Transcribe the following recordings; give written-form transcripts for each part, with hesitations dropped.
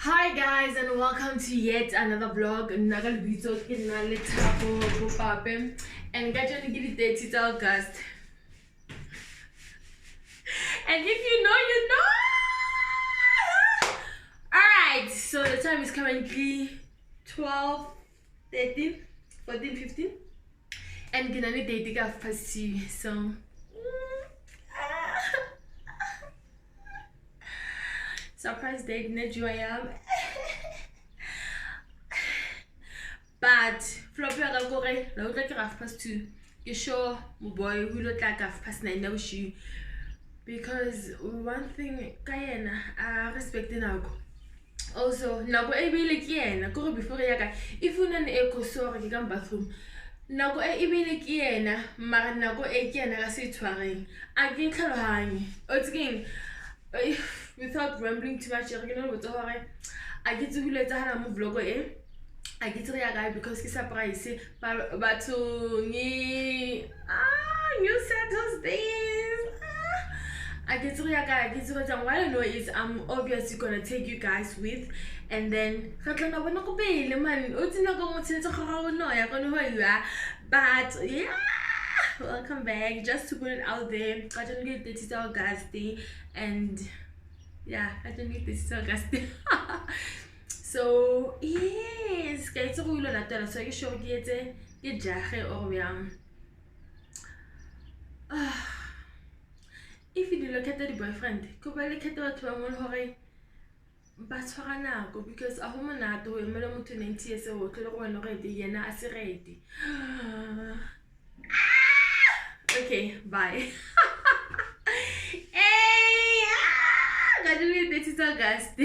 Hi guys, and welcome to yet another vlog. Lethabo Bopape, and get to give it 30th August. And if you know, you know. Alright, so the time is currently 12, 13, 14, 15, and gonna need dating after 2. So surprise date, net you I am. But flop ya ka gore la o tla ke 2:30. You sure my boy will look like 9:30 now she, because one thing ka yena a respect nako. Also nako e bile ke yena gore before ya ka if una ne echo sore ke ka bathroom nako e bile ke yena mara nako e ke yena ka se tshwareng a ke tlhalohanye o tseng without rambling too much. You're gonna go hore I get to let her move logo I get to react because it's surprise but to me you said those days I get to react I get to what I know is I'm obviously gonna take you guys with, and then but yeah, welcome back. Just to put it out there, I don't get this August, and yeah, I don't need this August. So yes, guys, so you know so you should get jare or if you look at the boyfriend, go look at what one hurry. But for an because a woman at the women to 90 years old, one already, yena as ready. Okay, bye. Hey, I don't need this August.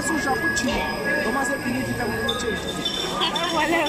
suja kuchi. Toma se pinifita kwa noche. Wale.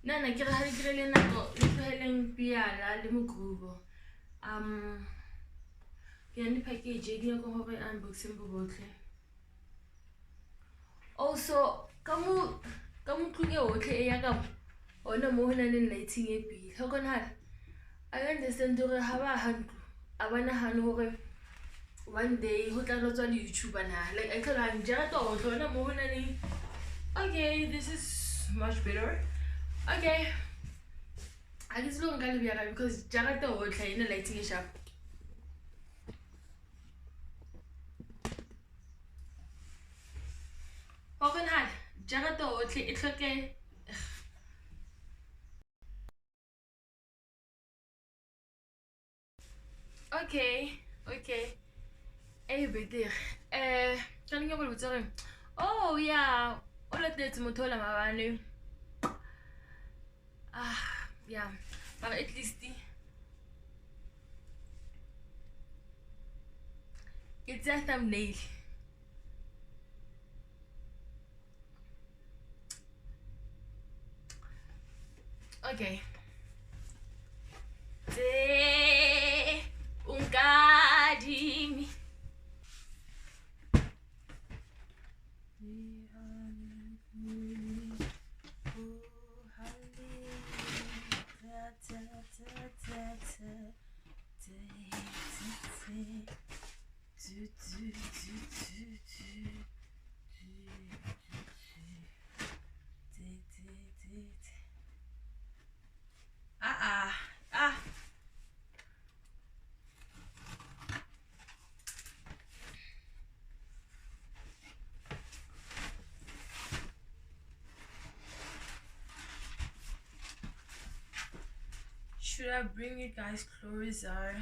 Nana ke re ha ke le nako le tloheleng piala le mogrubo ke na le package e ke go hore unboxing bo botle also ka mo tluke otle e ya ka ona mo hona le lighting e pele ho kona I understand hore ha ba handle abana hane hore one day ho tla tswa le YouTube na like I tell you jara to ona mo hona le okay this is much better. Okay, I guess we're going to be alright because Jared will try in the lighting shop. Open hand, Jared will try it's okay. Okay. Hey, better. Can you go with the oh, yeah. All of that's Motola Mavanu. Yeah, but at least it's a thumbnail. Okay. Te ungadi. Should I bring you guys closer?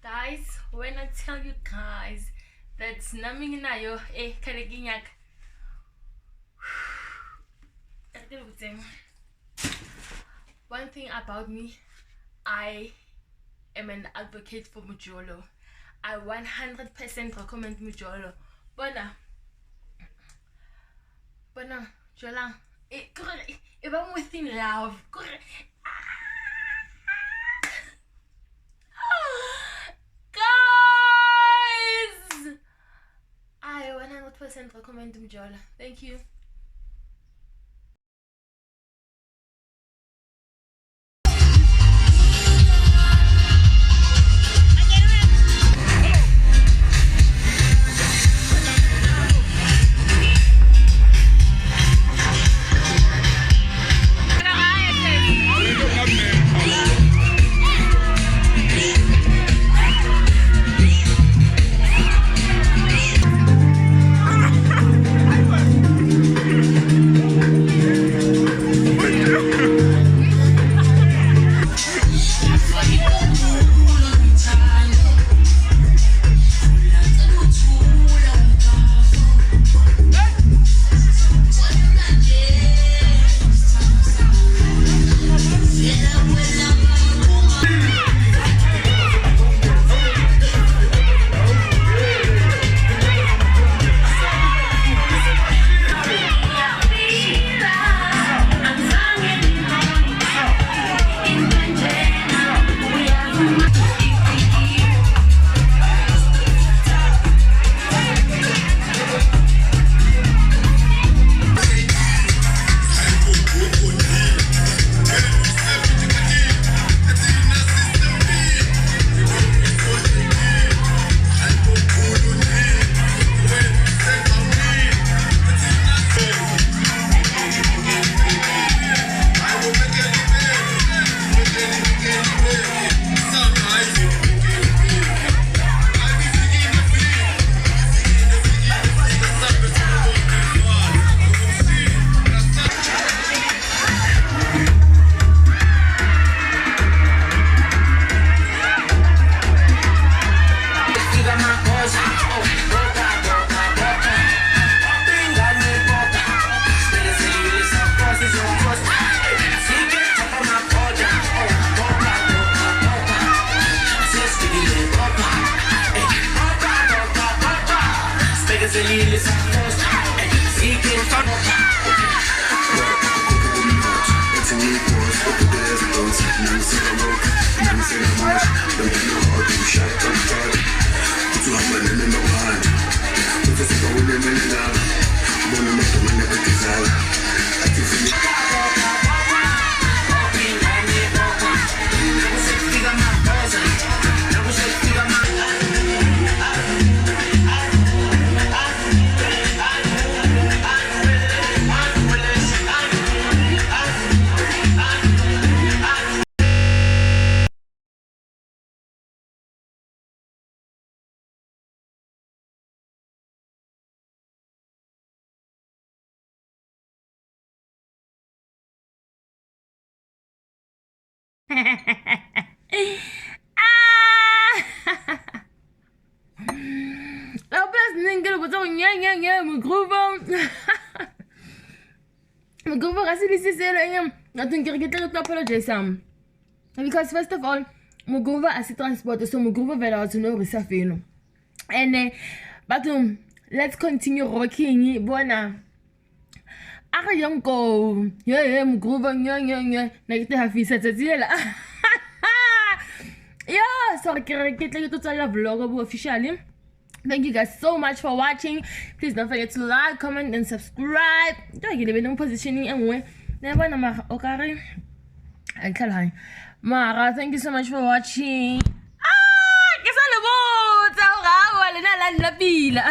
Guys, when I tell you guys that's numbing na yo kaleginyak. One thing about me, I am an advocate for Mujolo. I 100% recommend Mujolo. Bona Jola, if I'm within love, I 100% recommend Mjola. Thank you. La place ningle was on yeah, Mugrovo. Mugrovo, I see this is nothing to get to apologize. Because first of all, Mugrovo as a transporter, so Mugrovo Vela to know Safino. And but let's continue rocking Bona. Aka young go, yeah, Mugrovo, yeah, like to have his at the yeah, so I can get to tell a vlog officially. Thank you guys so much for watching. Please don't forget to like, comment, and subscribe. Don't get even positioning anyway. Never know, okay? I tell her, Mara, thank you so much for watching. Ah, que ça le beau, ça aura, la pile.